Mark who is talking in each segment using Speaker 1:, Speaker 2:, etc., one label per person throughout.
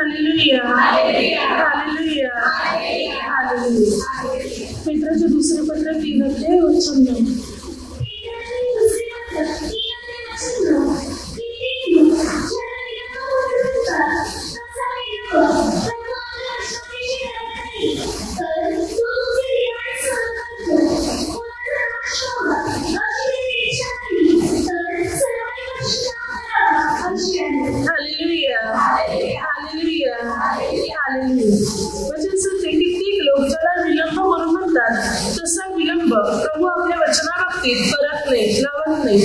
Speaker 1: Hallelujah hallelujah hallelujah. पेत्राचे दुसरे पत्र 3 अध्याय वचन 9. तसा विलंब प्रभू आपल्या वचनाबाबतीत करत नाही, लावत नाही.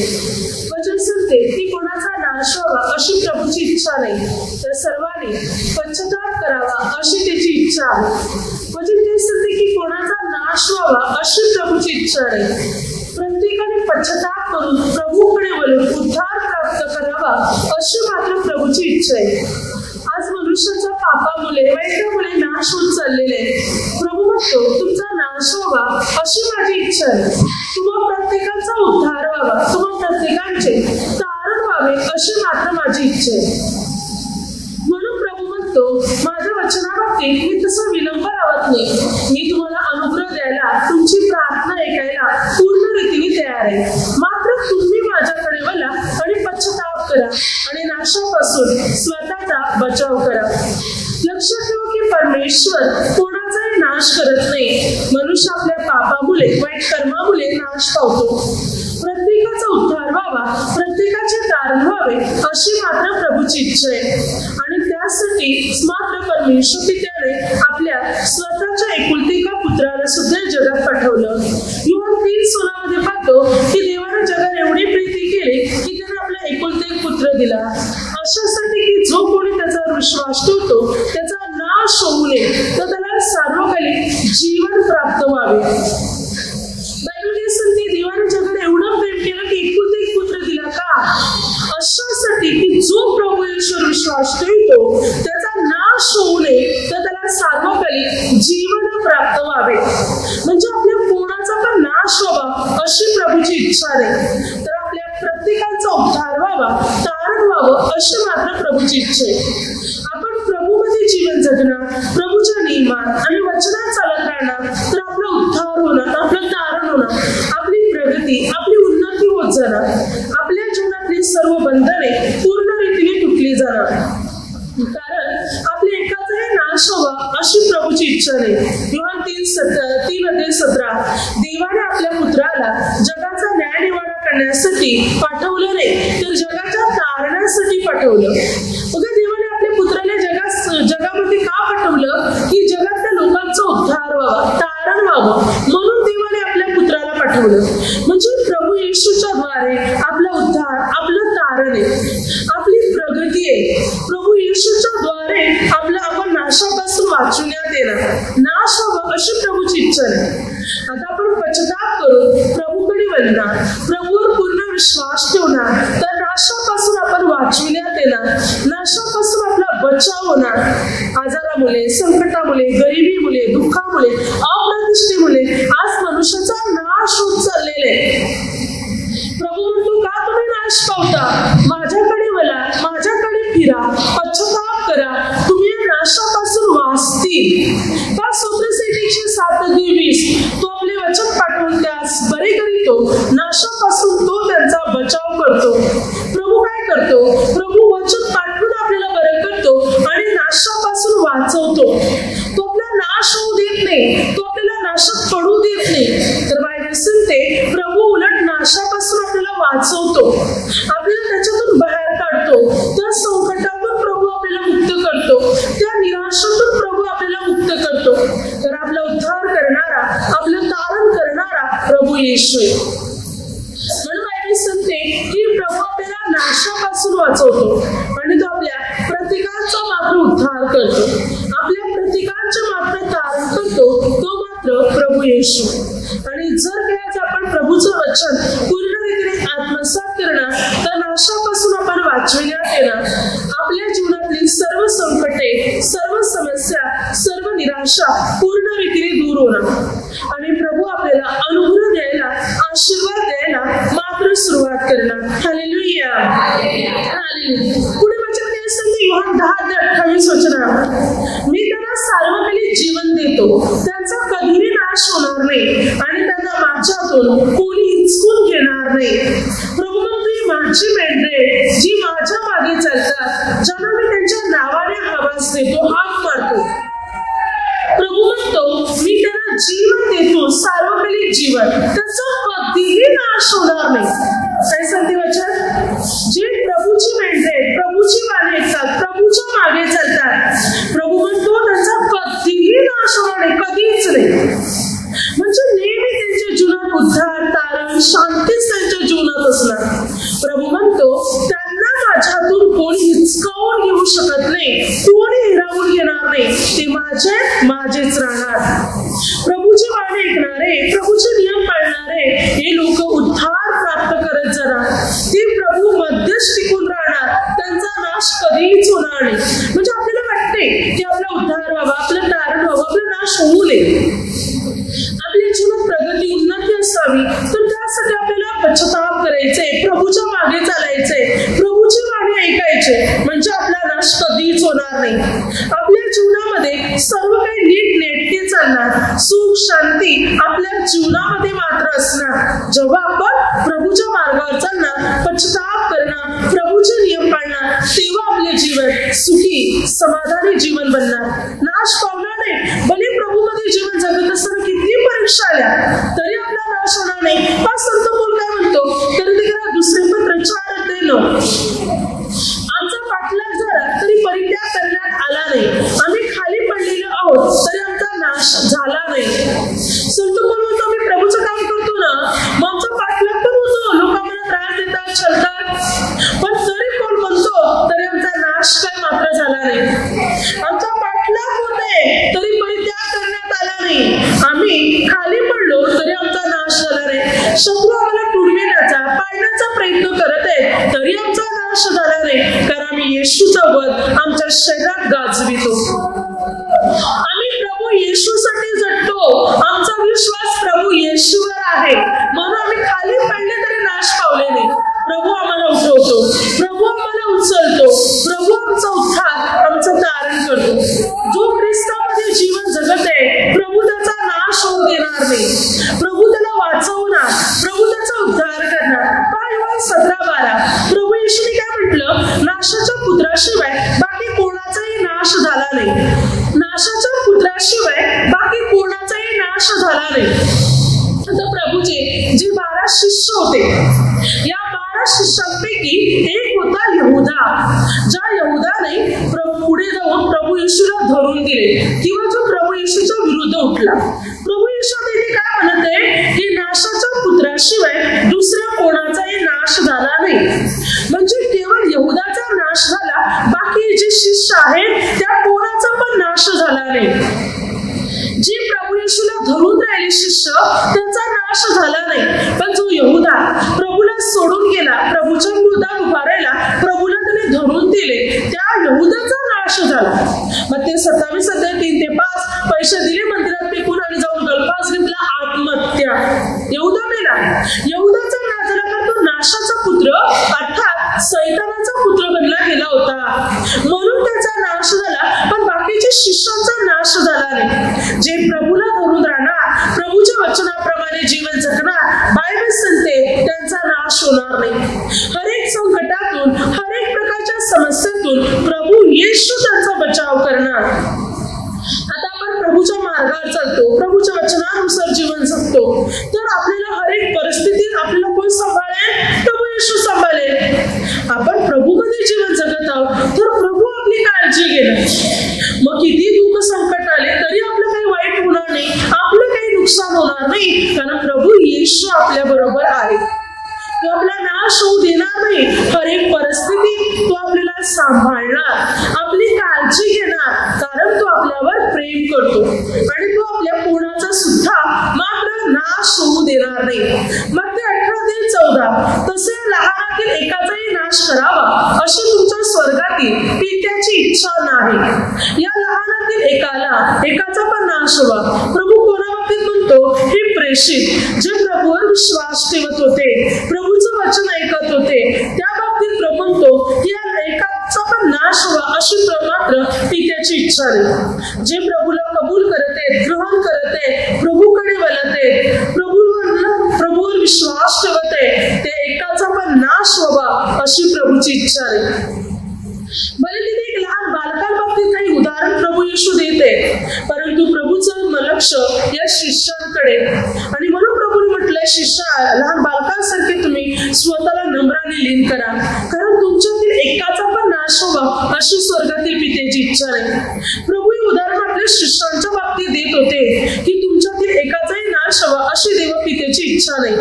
Speaker 1: वचन सांगते की कोणाचा नाश व्हावा अशी प्रभूची इच्छा नाही, तर सर्वांनी पश्चाताप करावा अशी त्याची इच्छा आहे. वचन ते सांगते की कोणाचा नाश व्हावा अशी प्रभूची इच्छा नाही, प्रत्येकाने पश्चाताप करून प्रभूकडे वळून उद्धार प्राप्त करावा अशी मात्र प्रभूची इच्छा आहे. आज मनुष्याचा पापामुळे वाईटामुळे नाश होत चाललेला आहे. प्रभू म्हणतो तुमचा नाश व्हावा अशी माझी इच्छा आहे, तुम्हा प्रत्येकाचा उद्धार व्हावा, तुम्हा प्रत्येकांचे तारण व्हावे अशी मात्र माझी इच्छा आहे. म्हणून प्रभू म्हणतो माझ्या वचनाबाबतीत मी तसं विलंब लावत नाही. मी तुम्हाला अनुग्रह द्यायला, तुमची प्रार्थना ऐकायला पूर्ण रीतीने तयार आहे. मात्र तुम्ही माझ्याकडे वळा आणि पश्चाताप करा आणि नाशापासून स्वतःचा बचाव करा. लक्षात ठेवा की परमेश्वर कोणाचाही नाश करत नाही. मनुष्य आपल्या पापामुळे, वाईट कर्मामुळे नाश पावतो. प्रत्येकाचा उद्धार व्हावा, प्रत्येकाचे तारण व्हावे अशी मात्र प्रभूची इच्छा आहे. आणि त्यासाठी मात्र परमेश्वर पित्याने आपल्या स्वतःच्या एकुलतेका पुत्राला सुद्धा जगात पाठवलं. योहान 3:16 मध्ये पाहतो की देवाने जगात एवढी प्रीती केली की त्याने आपला एकुलते एक पुत्र दिला, अशासाठी की जो कोणी त्याचा विश्वास ठेवतो त्याचा नाश होऊ नये, तर त्याला सार्वकालिक जीवन प्राप्त व्हावे. बायबल सांगते देवाने जगात एवढं प्रेम केलं की एकुलते एक पुत्र दिला. का? अशासाठी की जो प्रभू ईश्वर विश्वास ठेवतो त्याचा नाश होऊ नये, तर त्याला सार्वकालिक जीवन प्राप्त व्हावे. म्हणजे आपल्या कोणाचा पण नाश व्हावा अशी प्रभूची इच्छा नाही, तर आपल्या प्रत्येकाचा उद्धार व्हावा, तारण व्हावं अशी मात्र प्रभूची इच्छा आहे. आपण प्रभूमध्ये जीवन जगणार, प्रभूच्या नियमात आणि वचनात चालत राहणार, तर आपला उद्धार होणार, आपलं तारण होणार, आपली प्रगती, आपली उन्नती होत जाणार, आपल्या जीवनातली सर्व बंधने पूर्ण रीतीने तुटली जाणार. कारण आपल्या एकाचाही नाश व्हावा अशी प्रभूची इच्छा नाही. योहान 3:17 देवाने आपल्या पुत्राला जगाचा न्यायनिवाडा करण्यासाठी पाठवलं नाही, तर जगाच्या तारणासाठी पाठवलं. बघा देवाने आपल्या पुत्राला जगामध्ये का पाठवलं? की जगातल्या लोकांचा उद्धार व्हावा, तारण व्हावं, म्हणून देवाने आपल्या पुत्राला पाठवलं. म्हणजे प्रभू येशूच्या द्वारे आपला उद्धार, आपलं तारण आहे, आपली प्रगती आहे. प्रभू येशूच्या द्वारे आपण नाशापासून वाचवण्यात येणार, नाश व्हावा अशी प्रभूची इच्छा नाही. आता आपण पश्चाताप करून प्रभूकडे वळणार, प्रभूवर पूर्ण विश्वास ठेवणार, तर नाशापासून आपण वाचविण्यात येणार, नाशापासून आपला बचाव होणार. आजारामुळे, संकटामुळे, गरिबीमुळे, दुःखामुळे, अप्रतिष्ठेमुळे आज मनुष्याचा नाश होत चाललेला आहे. प्रभू म्हणतो का तुम्ही नाश पावता? माझ्याकडे वळा, माझ्याकडे फिरा, पश्चाताप करा, तुम्ही या नाशापासून वाचतील. का सोप्रसेट 107:20 तो आपले वचन पाठवून त्यास बरे करीतो, नाशापासून तो त्यांचा बचाव करतो. प्रभू काय करतो? प्रभू वचन पाठवून आपल्याला बरं करतो आणि नाशापासून वाचवतो. तो आपला नाश होऊ देत नाही, तो आपल्याला नाशात पडू देत नाही. तर बायबल सांगते प्रभू उलट नाशापासून आपल्याला वाचवतो, आपल्याला त्याच्यातून बाहेर काढतो, त्या संकटातून प्रभू आपल्याला मुक्त करतो, त्या निराशेतून प्रभू आपल्याला मुक्त करतो. तर आपला उद्धार करणारा, आपलं तारण करणारा प्रभू येशू आहे. म्हणून बायबल सांगते की प्रभू आपल्याला नाशापासून वाचवतो आणि तो आपल्या प्रत्येकाचा मात्र उद्धार करतो, आपल्या प्रत्येकाचे मात्र तारण करतो, तो मात्र प्रभू येशू. आणि जर काय आपण प्रभूचं वचन पूर्ण रीतीने आत्मसात करणार, तर नाशापासून आपण वाचविण्यात येणार. आपल्या जीवनातील सर्व संकटे, सर्व समस्या, सर्व निराशा पूर्ण रीतीने दूर होणार आणि प्रभू आपल्याला अनुग्रह द्यायला, आशीर्वाद द्यायला मात्र सुरुवात करणार. Hallelujah hallelujah. पुढे वचन काय सांगते? योहान 10:28 वचन देतो, हाक मारतो. प्रभू म्हणतो मी त्यांना जीवन देतो, सार्वकालिक जीवन, त्याचा कधीही नाश होणार नाही. काय सांगते वचन? जे प्रभूची मेंढरे, प्रभूची वाणी ऐकतात, प्रभूच्या मागे चालतात, प्रभू म्हणतो त्यांचा कधीही नाश होणार नाही, कधीच नाही. म्हणजे नेहमी त्यांच्या जीवनात उद्धार, तारण, शांतीच त्यांच्या जीवनात असणार. प्रभू म्हणतो त्यांना माझ्यातून कोणी हिचकावून घेऊ शकत नाही, कोणी हिरावून घेणार नाही, ते माझेच राहणार. प्रभूची वाणी ऐकणारे, प्रभूचे नियम पाळणारे हे लोक उद्धार प्राप्त करत जाणार. ते प्रभू मध्येच टिकून राहणार, त्यांचा नाश कधीच होणार नाही. म्हणजे आपल्याला वाटते की आपला उद्धार व्हावा, आपलं तारण व्हावं, आपला नाश होऊ नये, आपल्या जीवनात प्रगती, उन्नती असावी, तर त्यासाठी आपल्याला पश्चाताप करायचे, प्रभूच्या मागे चालायचे, प्रभूची वाणी ऐकायचे, म्हणजे आपला नाश कधीच होणार नाही. आपल्या जीवनामध्ये सर्व काही नीट नेटके चालणार, सुख शांती आपल्या जीवनामध्ये मात्र असणार जेव्हा आपण प्रभूच्या मार्गावर चालणार, पश्चाताप करणार, प्रभूचे नियम पाळणार, तेव्हा आपले जीवन सुखी समाधानी जीवन बनणार, नाश पावणार नाही. भले प्रभूमध्ये जीवन जगत असताना किती परीक्षा आल्या तरी आपला नाश होणार नाही. हा संत पौल काय म्हणतो? तरी ते करा दुसरे पण प्रचार देणं, आमचा पाठलाग झाला तरी परित्याग करण्यात आला नाही, आम्ही खाली पडलेलो आहोत तरी आमचा नाश झाला नाही. संत पौल म्हणतो आम्ही प्रभूचं काम करतो ना, मग आमचा पाठलाग पण होतो, लोक आम्हाला त्रास देतात, छळतात, पण तरी पौल म्हणतो तरी आमचा नाश काय मात्र झाला नाही. आमचा पाठलाग होते तरी परित्याग करण्यात आला नाही, आम्ही खाली पडलो तरी आमचा नाश झाला नाही. शत्रू आम्हाला तुडविण्याचा, पाडण्याचा प्रयत्न करत आहेत तरी आमचा नाश झाला नाही, कारण आम्ही येशूचा वध आमच्या शरीरात गाजवितो. आम्ही प्रभू येशूसाठी जगतो, आमचा विश्वास प्रभू येशूवर आहे, म्हणून आम्ही खाली पडले तरी नाश पावले नाही. प्रभू आम्हाला उठवतो, प्रभू आम्हाला उचलतो, प्रभू आमचा उद्धार, आमचं तारण करतो. जो ख्रिस्तामध्ये जीवन जगत आहे प्रभू त्याचा नाश होऊ देणार नाही, प्रभू त्याला वाचवणार, प्रभू त्याचा उद्धार करणार. 17:12 प्रभू येशूने काय म्हटलं? नाशाच्या पुत्राशिवाय बाकी कोणाचाही नाश झाला नाही, नाशाच्या पुत्राशिवाय बाकी कोणाचाही नाश झाला नाही. आता प्रभूचे जे 12 शिष्य होते, या 12 शिष्यांपैकी एक होता यहुदा, ज्या यहुदाने पुढे जाऊन प्रभू येशूला धरून दिले किंवा जो प्रभू येशूच्या विरुद्ध उठला. प्रभू येशू तिथे काय म्हणत आहे की नाशाच्या पुत्राशिवाय दुसऱ्या कोणाचाही नाश झाला नाही. म्हणजे केवळ यहुदाचा नाश झाला, बाकी जे शिष्य आहेत त्या कोणाचा पण नाश झाला नाही. जे प्रभू येशूला धरून राहिले शिष्य त्यांचा नाश झाला नाही, पण जो यहुदा प्रभूला सोडून गेला, प्रभूच्या विरोधात उभा राहिला, प्रभूला त्याने धरून दिले, त्या यहुदाचा नाश झाला. मग ते 27:3-5 पैसे दिले मंदिरात फेकून आणि जाऊन गळफास घेतला, आत्महत्या. यहुदा मेला. यहुदाचा नाश झाला कारण तो नाशाचा पुत्र अर्थात सैतानाचा पुत्र बनला गेला होता, म्हणून त्याचा नाश झाला, पण बाकीच्या शिष्यांचा नाश झाला नाही. जे प्रभूला धरून राहणार, प्रभूच्या वचनाप्रमाणे जीवन जगणार, बायबल सांगते त्यांचा नाश होणार नाही. हर एक संकटातून, हर एक प्रकारच्या समस्येतून प्रभू येशू त्यांचा बचाव करणार. आता आपण प्रभूच्या मार्गावर चालतो, प्रभूच्या वचनानुसार जीवन जगतो, तर आपल्याला हर एक परिस्थितीत आपल्याला कोण सांभाळेल? प्रभू येशू सांभाळेल. आपण प्रभूमध्ये जीवन जगत आहोत तर प्रभू आपली काळजी घेणार. मग किती दुःख संकट आले तरी आपलं काही वाईट होणार नाही, आपलं काही नुकसान होणार नाही, कारण प्रभू येशू आपल्या बरोबर आहे. तो आपला नाश होऊ देणार नाही. हर एक परिस्थितीत तो आपल्याला सांभाळणार, आपली काळजी घेणार, कारण तो आपल्यावर प्रेम करतो आणि तो आपल्या कोणाचा सुद्धा मात्र नाश होऊ देणार नाही. मग ते 18-14 तसे लहानातील एकाचाही नाश करावा अशी तुमच्या स्वर्गातील पित्याची इच्छा नाही. या लहानातील एकाचा पण नाश व्हावा. प्रभू कोणाबाबतीत म्हणतो? हे प्रेषित जे प्रभूवर विश्वास ठेवत होते, प्रभूचं वचन ऐकत होते, त्या बाबतीत प्रभू म्हणतो या एकाचा पण नाश व्हावा अशी मात्र पित्याची इच्छा नाही. जे प्रभूला कबूल करते, ग्रहण करते, प्रभूकडे वळते, प्रभूवर विश्वास ठेवते, ते एकाचा पण नाश व्हावा अशी प्रभूची इच्छा नाही. बरे तिथे एक लहान बालकांबाबतीत काही उदाहरण शिष्यांकडे, आणि म्हणून प्रभूने म्हटलंय लहान बालकांसारखे तुम्ही स्वतःला नम्राने लीन करा, कारण तुमच्यातील एकाचा पण नाश व्हावा अशी स्वर्गातील पित्याची इच्छा नाही. प्रभू हे उदाहरण आपल्या शिष्यांच्या बाबतीत देत होते की तुमच्यातील एकाचाही नाश व्हावा अशी देवपित्याची इच्छा नाही.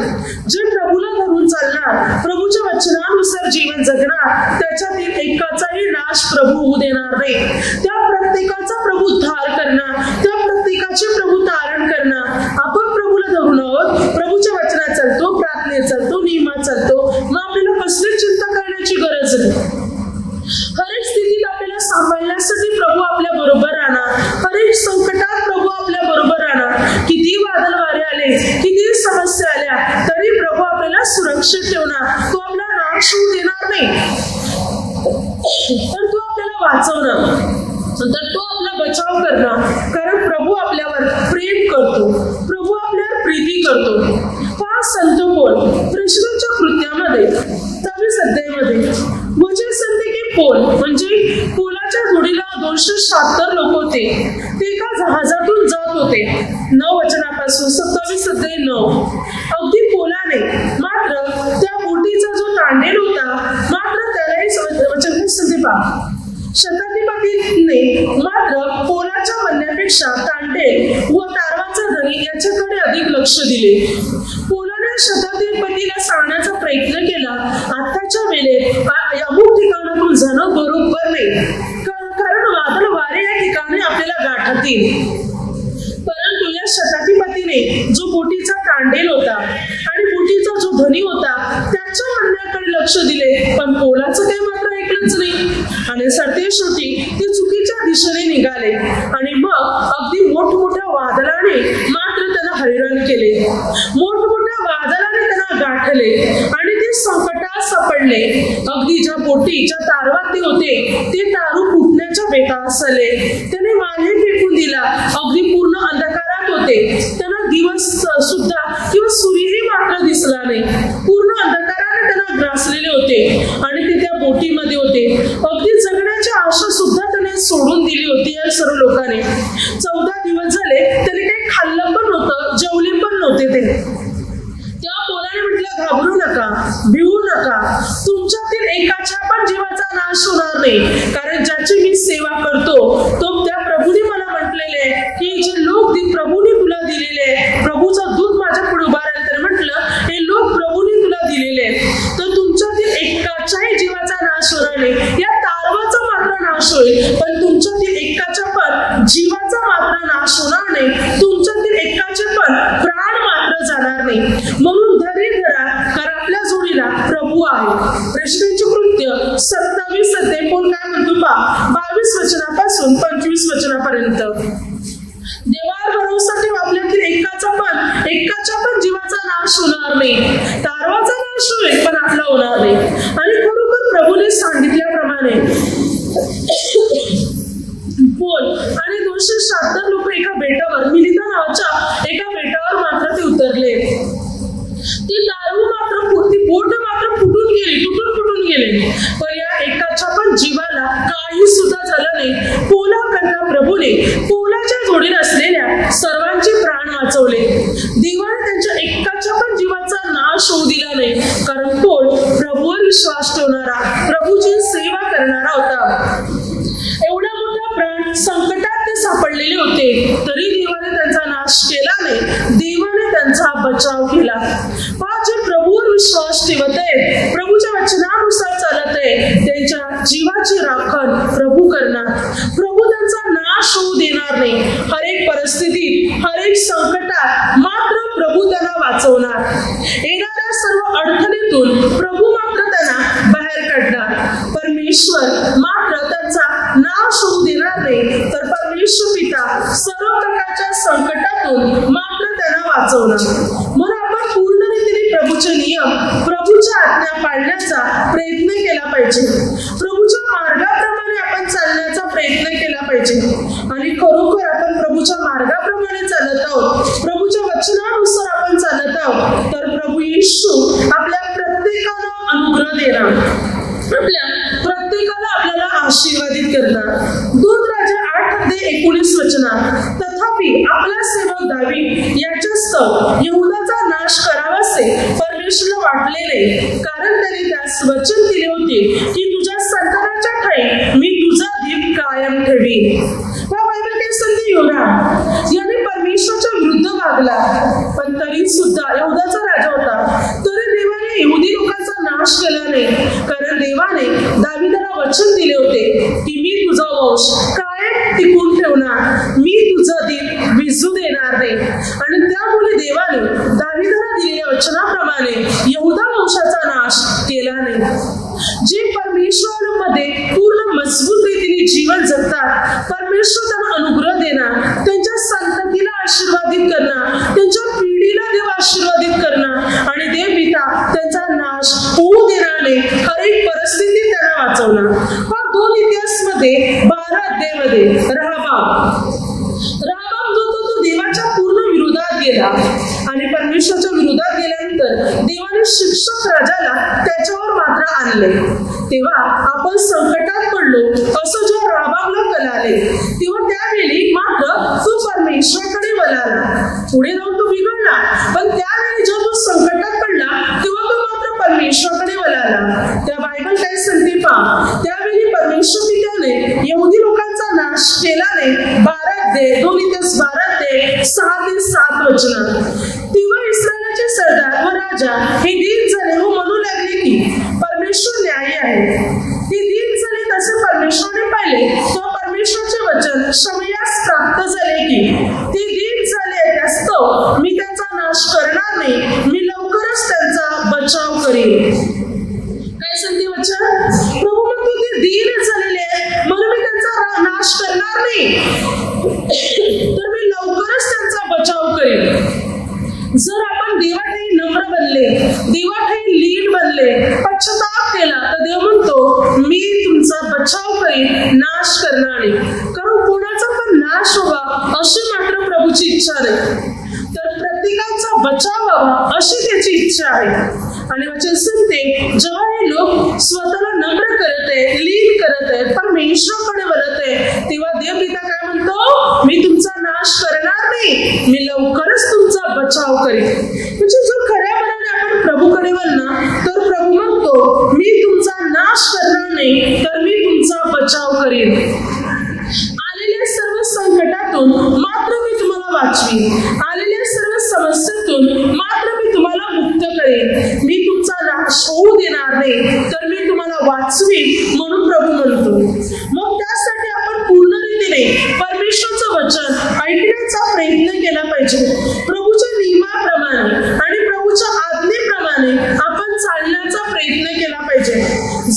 Speaker 1: जे प्रभूला धरून चालणार, प्रभूच्या वचनानुसार जीवन जगणार, त्याच्यातील एकाचाही नाश प्रभू होऊ देणार नाही. त्या प्रत्येकाचा प्रभू उद्धार करणार, त्या प्रत्येकाचे प्रभू तारण करणार. आपण प्रभूला धरून आहोत, प्रभूच्या वचनात चालतो, प्रार्थनेत चालतो, नियमात चालतो, मग आपल्याला कसली चिंता करण्याची गरज नाही. हर एक स्थितीत आपल्याला सांभाळण्यासाठी प्रभू आपल्या बरोबर राहणार. हर एक संकटात प्रभू आपल्या बरोबर राहणार. किती वादळ वारे आले, किती समस्या आल्या, तरी प्रभू आपल्याला सुरक्षित ठेवणार. तो आपला नाश होऊ देणार नाही, तर तो आपल्याला वाचवणार, तर तो आपला बचाव करणार. कारण प्रभू आपल्यावर प्रेम करतो, प्रभू आपल्यावर प्रीती करतो. पहा संत पौल प्रेषितांच्या कृत्यामध्ये 27 अध्यायामध्ये वचन सांगते की पौल म्हणजे पौलाच्या जोडीला 276 लोक होते. ते एका जहाजातून जात होते. 9 वचनापासून 27 अध्याय 9. अगदी पौलाने मात्र त्या बोटीचा जो तांडेल होता, मात्र त्यालाही वचन सांगते पहा, शताधिपतीने मात्र पौलाच्या म्हणण्यापेक्षा तांडेल व तारवाचा धनी याच्याकडे अधिक लक्ष दिले. पौलाने शताधिपतीला सांगण्याचा प्रयत्न केला, आताच्या वेळेत अमुक ठिकाणातून जाणं बरोबर नाही, कारण वादळ वारे या ठिकाणी आपल्याला गाठतील. परंतु या शताधिपतीने जो बोटीचा तांडेल होता आणि बोटीचा जो धनी होता त्याच्या म्हणण्याकडे लक्ष दिले, पण पौलाचं काही मात्र ऐकलंच नाही. आणि सरतेशेवटी ते चुकीच्या दिशेने निघाले आणि मग अगदी मोठमोठ्या वादळाने मात्र त्यांना हैराण केले. मोठमोठ्या वादळाने त्यांना गाठले आणि ते संकटात सापडले. अगदी ज्या बोटीच्या तारवात ते होते ते तारू फुटण्याच्या बेतात असले. त्याने मागे फेकून दिला. अगदी पूर्ण अंधकारात होते. त्यांना दिवस सुद्धा किंवा सूर्यही मात्र दिसला नाही. पूर्ण अंधकाराने त्यांना ग्रासलेले होते आणि ते त्या बोटीमध्ये होते. अगदी जगण्याची आशा सुद्धा त्याने सोडून दिली होती या सर्व लोकांनी. 14 दिवस झाले त्याने काही खाल्लं पण नव्हतं, जेवले पण नव्हते ते. तेव्हा पौलाने म्हटलं, घाबरू नका, भिवू नका, तुमच्यातील एकाच्या पण जीवाचा नाश होणार नाही, कारण ज्याची मी सेवा करतो तो त्या प्रभूने मला म्हटलेले की जे लोक प्रभूने तुला दिलेले, प्रभूचा दूत माझ्या पुढे उभा राहिला, त्याने म्हटलं हे लोक प्रभूने तुला दिलेले, तर तुमच्यातील एकाच्याही जीवाचा नाश होणार नाही. या तारवाचा मात्र नाश होईल, पण तुमच्यातील एकाच्या पण जीवाचा मात्र नाश होणार नाही, तुमच्यातील एकाचे पण प्राण मात्र जाणार नाही. म्हणून धैर्य धरा, कारण आपल्या जोडीला प्रभू आहे. प्रेषितांचे कृत्य 27 अध्याय पौल काय म्हणतो पहा, 22 वचनापासून 25 वचनापर्यंत. देवावर भरोसा ठेवा, आपल्यातील एकाच्या पण जीवाचा नाश होणार नाही. तारवाचा नाश होईल पण आपला होणार नाही. आणि खरोखर प्रभूने सांगितल्याप्रमाणे पौल आणि 276 लोक एका बेटावर, मिलिता नावाच्या एका बेटावर मात्र ते उतरले. ती तारू मात्र, ती बोट मात्र फुटून गेली, तुटून गेले, पण या एकाच्या पण जीवाला काही सुद्धा झालं नाही. पौलाकरता प्रभूने पौलाच्या जोडीने असलेल्या सर्वांचे प्राण वाचवले. देवाने त्यांच्या एकाच्या पण जीवाचा नाश होऊ दिला नाही, कारण पौल प्रभूवर विश्वास ठेवणारा, प्रभूची सेवा करणारा होता. एवढा मोठा प्राण संकटात ते सापडलेले होते, तरी देवाने त्यांचा नाश केला नाही, देवाने त्यांचा बचाव केला. जे प्रभूवर विश्वास ठेवत आहे, प्रभूच्या वचनानुसार चालत आहे, त्यांच्या जीवाची राखण प्रभू करणार. प्रभू त्यांचा नाश होऊ देणार नाही. हर एक परिस्थितीत, हर एक संकटात मात्र प्रभू त्यांना वाचवणार. येणाऱ्या सर्व अडचणीतून प्रभू मात्र त्यांना बाहेर काढणार. परमेश्वर मात्र त्यांचा नाश होऊ देणार नाही, तर परमेश्वर पिता सर्व प्रकारच्या संकटातून मात्र त्यांना वाचवणार. म्हणून आपण पूर्ण रीतीने प्रभूचे नियम, प्रभूच्या आज्ञा पाळण्याचा प्रयत्न केला पाहिजे. प्रभूच्या मार्गाप्रमाणे आपण चालण्याचा प्रयत्न केला पाहिजे. आणि खरोखर आपण प्रभूच्या मार्गाप्रमाणे चालत आहोत, प्रभूच्या वचनानुसार आपण चालत आहोत, तर प्रभू येशू आपल्या प्रत्येकाला अनुग्रह देणार, आपल्या प्रत्येकाला आपल्याला आशीर्वादित करणार. 2 राजा 8 अध्याय 19 वचनात, तथापि तथापि आपला सेवक दावीद याच्यास्तव यहूदाचा नाश करावासे परमेश्वराला वाटले नाही, कारण त्याने त्यास वचन दिले होते की तुझ्या संतानाच्या ठाई मी तुझा दीप कायम ठेवीन. बायबल टेक्स्टमध्ये योराम याने परमेश्वराच्या विरुद्ध वागला, पण तरी सुद्धा यहूदाचा राजा होता, तरी देवाने यहुदी लोकांचा नाश केला नाही, कारण देवाने दावीदाला वचन दिले होते की मी तुझा वंश कायम टिकून ठेवणार, मी तुझा दीप विझू देणार नाही. आणि त्यामुळे देवाने दावीदाला दिलेल्या वचनाप्रमाणे यहूदा वंशाचा नाश केला नाही. जे परमेश्वरामध्ये पूर्ण मजबूत रीतीने जीवन जगतात, परमेश्वर त्यांना अनुग्रह देणार, त्यांच्या संततीला आशीर्वादित करणार, त्यांच्या पिढीला देव आशीर्वादित करणार आणि देव पिता त्यांचा नाश होऊ देणार नाही. हर एक परिस्थिती त्यांना वाचवणार. हा 2 इतिहासमध्ये 12 अध्यायामध्ये राहाबाम जो तो देवाच्या पूर्ण विरोधात गेला आणि परमेश्वराच्या विरोधात गेल्यानंतर देवाने शिक्षक राजाला त्याच्यावर मात्र आणले. तेव्हा आपण संकटात पडलो असं जेव्हा राहाबामला कळाले, तेव्हा त्यावेळी मात्र तो परमेश्वराकडे वळाला. पुढे जाऊन तो बिघडला, पण त्यावेळी जेव्हा तो संकटात पडला तेव्हा तो मात्र परमेश्वराकडे वळाला. त्या बायबल काय सांगते पहा, त्यावेळी परमेश्वर पित्याने यहुदी लोकांचा नाश केला नाही. 2 इतिहास 12 ते 6 ते 7 वचन. तेव्हा इस्रायलाचे सरदार व राजा हे दीन झाले व म्हणू लागले की परमेश्वर न्यायी आहे. ते दीन झाले तसे परमेश्वराने पाहिले, तेव्हा परमेश्वराचे वचन शमयास प्राप्त झाले की ते दीन झाले त्यास्तव मी त्यांचा नाश करणार नाही, मी लवकरच त्यांचा बचाव करीन. काय सांगते वचन? प्रभू म्हणतो ते दीन झालेले आहेत म्हणून मी त्यांचा नाश करणार नाही, तर मी लवकरच त्यांचा बचाव करेन. जर आपण देवाठाई नम्र बनले, देवाठाई लीन बनले, पश्चाताप केला, तर देव म्हणतो मी तुमचा बचाव करीन, नाश करणार नाही. कारण कोणाचा पण नाश व्हावा अशी मात्र प्रभूची इच्छा नाही, तर प्रत्येकाचा बचाव व्हावा अशी त्याची इच्छा आहे. आणि वचन सांगते जेव्हा हे लोक स्वतःला नम्र करत आहेत, लीन करत आहेत, परमेश्वराकडे वळत आहे, तेव्हा देव पिता काय म्हणतो, मी तुमचा नाश करणार नाही, मी लवकरच तुमचा बचाव करेन. म्हणजे जर खऱ्या मनाने आपण प्रभूकडे वळणार तर प्रभू म्हणतो मी तुमचा नाश करणार नाही, तर मी तुमचा बचाव करेन. आलेल्या सर्व संकटातून मात्र मी तुम्हाला वाचवीन, आलेल्या सर्व समस्येतून मात्र मी तुम्हाला मुक्त करेन, मी तुमचा नाश होऊ देणार नाही, तर मी तुम्हाला वाचवीन म्हणून प्रभू म्हणतो. मग त्यासाठी आपण पूर्ण रीतीने परमेश्वराचं वचन ऐकण्याचा प्रयत्न केला पाहिजे. प्रभूच्या नियमाप्रमाणे आणि प्रभूच्या आज्ञेप्रमाणे आपण चालण्याचा प्रयत्न केला पाहिजे.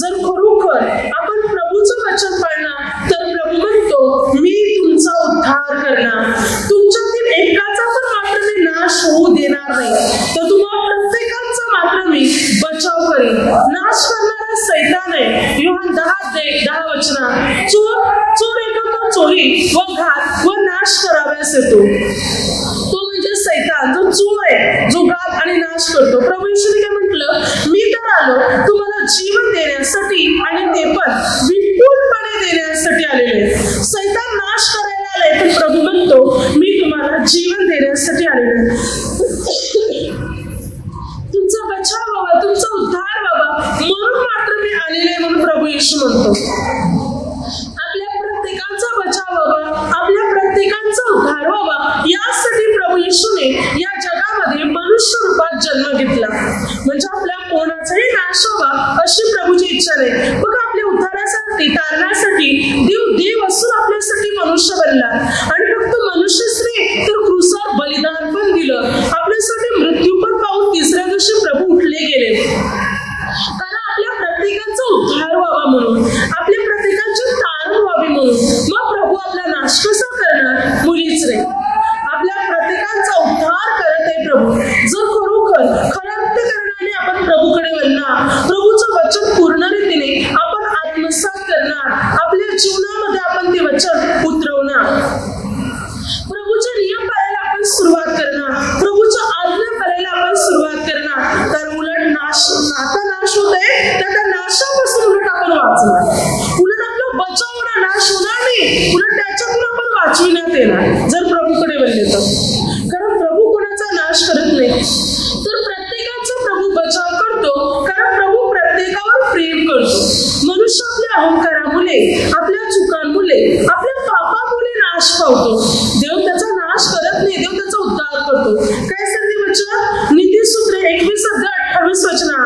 Speaker 1: जर खरोखर आपण प्रभूचं वचन पाळणार तर प्रभू म्हणतो मी तुमचा उद्धार करणार, तुमच्यातील एकाचा पण मात्र मी नाश होऊ देणार नाही, तर तुम्हा प्रत्येकाचा मात्र मी बचाव करेन. नाश करणारा सैतान आहे. योहान 10 वचन, चोर येतो चोरी व घात व नाश कराव्यास येतो. तो म्हणजे सैतान, जो चोर आहे, जो घात आणि नाश करतो. प्रभू येशूने काय म्हटलं, मी तर आलो तुम्हाला जीवन देण्यासाठी आणि ते पण विपुलपणे देण्यासाठी आलेले. सैतान नाश करायला आले, पण प्रभू म्हणतो मी तुम्हाला जीवन देण्यासाठी आलेले. तुमचा बचाव व्हावा, तुमचा उद्धार व्हावा म्हणून मात्र मी आलेले म्हणून प्रभू येशू म्हणतो. आपल्या प्रत्येकाचा बचाव व्हावा, आपल्या प्रत्येकाचा उद्धार व्हावा यासाठी प्रभू येशूने या जगामध्ये मनुष्य रूपात जन्म घेतला. म्हणजे आपल्या कोणाचाही नाश व्हावा अशी प्रभूची इच्छा नाही. बघा आपल्या उद्धारासाठी, तारणासाठी देव असून आपल्यासाठी मनुष्य बनला आणि फक्त मनुष्यच नाही तर क्रूसावर बलिदान पण दिलं. आपल्यासाठी मृत्यू पण पाहून 3ऱ्या दिवशी प्रभू उठले गेले. कारण आपल्या प्रत्येकाचा उद्धार व्हावा म्हणून, आपल्या प्रत्येकाची तारण व्हावी म्हणून. मग प्रभू आपला नाश कसा करणार? मुलीच नाही. आपल्या प्रत्येकाचा उद्धार करत आहे प्रभू. जर खरोखर खऱ्या आपण प्रभूकडे वळणार, प्रभूचं वचन पूर्ण रीतीने आपण आत्मसात करणार, आपल्या जीवनामध्ये आपण ते वचन उतरवणार, प्रभूचे नियम पाळायला आपण सुरुवात करणार, प्रभूच्या आज्ञा पाळायला आपण सुरुवात करणार, तर उलट आता नाश होत आहे तर त्या नाशापासून उलट आपण वाचणार. उलट आपला बचाव होणार, नाश होणार नाही, उलट त्याच्यातून आपण वाचविण्यात येणार जर प्रभूकडे अहंकारामुळे, आपल्या चुकांमुळे, आपल्या पापामुळे नाश पावतो. देव त्याचा नाश करत नाही, देव त्याचा उद्धार करतो. काय सांगते वचन? नीतिसूत्र 21:28 वचना,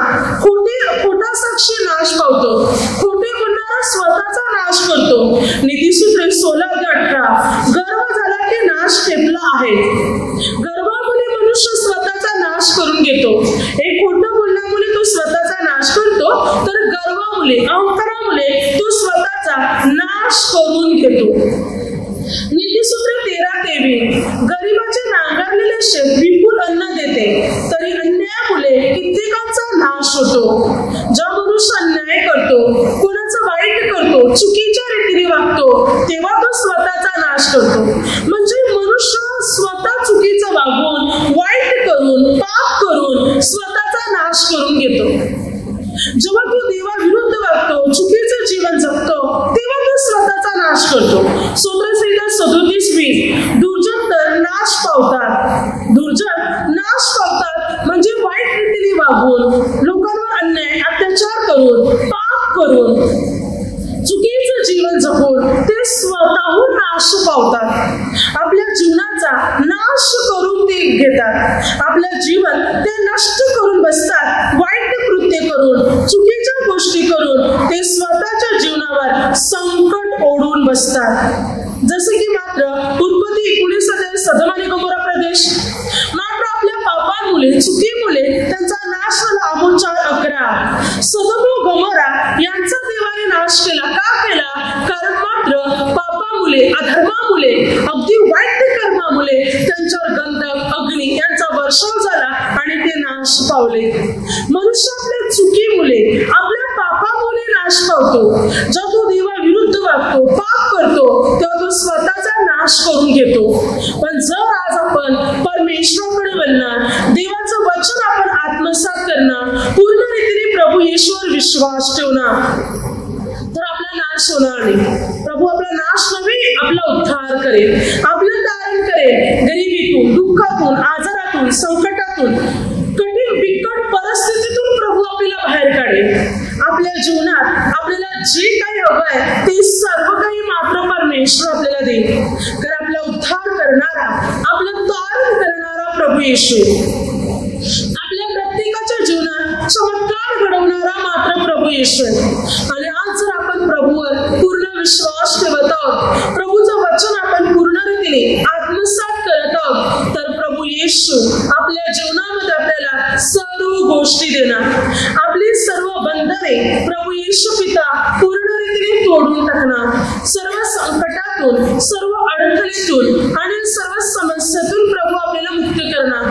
Speaker 1: खोटा साक्षी नाश पावतो, खोटे बोलणारा स्वतःचा नाश करतो. नीतिसूत्र 16:18, गर्व झाला की नाश ठेपला आहे. गर्वामुळे मनुष्य स्वतःचा नाश करून घेतो. एक खोटं बोलण्यामुळे तो स्वतःचा नाश करतो, तर गर्वामुळे, अहंकारामुळे तो स्वतःचा नाश करून घेतो. नीतिसूत्र 13:23, गरिबाचे नांगरलेले शेत विपुल अन्न देते, तरी अन्यायामुळे कित्येकांचा नाश होतो. ज्या मनुष्य अन्याय करतो, कोणाचं वाईट करतो, चुकीच्या रीतीने वागतो, तेव्हा तो स्वतःचा नाश करतो. म्हणजे मनुष्य स्वतः चुकीचं वागून, वाईट करून, पाप करून स्वतःचा नाश करून घेतो. जेव्हा तो देवाविरुद्ध वागतो, चुकीचं जीवन जगतो, तेव्हा तो स्वतःचा नाश करतो. स्तोत्रसंहिता 37:20, दुर्जन तर नाश पावतात. दुर्जन नाश पावतात म्हणजे वाईट रीतीने वागून, लोकांवर अन्याय, अत्याचार करून, पाप करून, चुकीचं जीवन जगून ते स्वतःहून नाश पावतात. आपल्या जीवनाचा नाश करून ते घेतात. आपलं जीवन ते नष्ट करून बसतात. वाईट कृत्य करून, चुकीच्या गोष्टी करून ते स्वतःच्या जीवनावर संकट ओढून बसतात. जसे की मात्र उत्पत्ती 19 सदोम आणि गमोरा प्रदेश, मात्र आपल्या पापांमुळे, चुकीमुळे त्यांचा नाश झाला. आमोस 4:11, सदोम व गमोरा यांचा देवाने नाश केला. का केला? कारण मात्र पापामुळे, अधर्मामुळे, अगदी वाईट कर्मामुळे त्यांच्यावर गंधक, अग्नी यांचा वर्षाव झाला आणि ते नाश पावले. मनुष्य आपल्या चुकीमुळे, आपल्या पापामुळे नाश पावतो. जेव्हा तो देवाविरुद्ध वागतो, पाप करतो, तेव्हा तो स्वतःचा नाश करून घेतो. पण जर आज आपण परमेश्वराकडे वळणार, देवाचं वचन आपण आत्मसात करणार, पूर्ण रीतीने प्रभू येशूवर विश्वास ठेवणार, तर आपला नाश होणार नाही. प्रभू आपला नाश नव्हे, आपला उद्धार करेल, आपलं तारण करेल. गरिबीतून, दुःखातून, आजारातून, संकटातून, कठीण बिकट परिस्थितीतून प्रभू आपल्याला बाहेर काढेल. आपल्या जीवनात आपल्याला जे काही हवं आहे ते सर्व काही मात्र परमेश्वर आपल्याला देईल. कारण आपला उद्धार करणारा, आपलं तारण करणारा प्रभू येशू, आपल्या प्रत्येकाच्या जीवनात चमत्कार घडवणारा मात्र प्रभू येशू. आणि आज जर आपण प्रभूवर पूर्ण विश्वास ठेवत आहोत, प्रभूचं वचन आपण पूर्ण रीतीने आत्मसात करत आहोत, तर प्रभू येशू आपल्या जीवनामध्ये आपल्याला सर्व गोष्टी देणार. आपली सर्व बंधने प्रभू येशू पिता पूर्ण रीतीने तोडून टाकणार. सर्व संकटातून, सर्व अडथळ्यातून आणि सर्व समस्यातून प्रभू आपल्याला मुक्त करणार.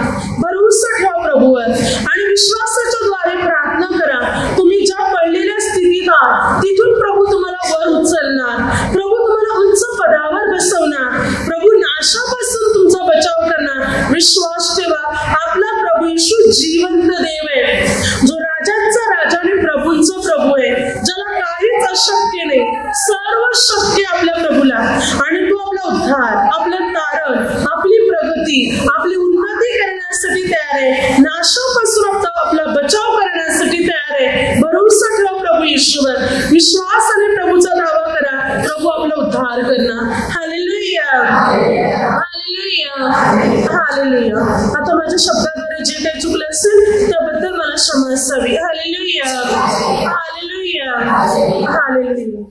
Speaker 1: भरोसा ठेवा प्रभूवर आणि विश्वासाच्या द्वारे प्रार्थना करा. तुम्ही ज्या पडलेल्या स्थितीत आहात तिथून प्रभू तुम्हाला वर उचलणार. प्रभू तुम्हाला उंच पदावर बसवणार. प्रभू नाशापासून तुमचा बचाव करणार. विश्वास ठेवा, आपला प्रभू येशू जिवंत देव आहे, जो राजांचा राजा आणि प्रभूंचा प्रभू आहे, ज्याला काहीच अशक्य नाही. सर्व शक्य आपल्या प्रभूला. आणि तो आपला उद्धार, आपलं तारण, आपली प्रगती, आपली उन्नती करण्यासाठी तयार आहे. नाशापासून आपला बचाव करण्यासाठी तयार आहे. भरोसा ठेवा प्रभू येशूवर, विश्वासाने प्रभूचा दावा करा. प्रभू आपला उद्धार करणार. Hallelujah, hallelujah, hallelujah. आता माझ्या शब्दाद्वारे जे काही चुकलं असेल त्याबद्दल मला क्षमा असावी. Hallelujah, hallelujah, hallelujah.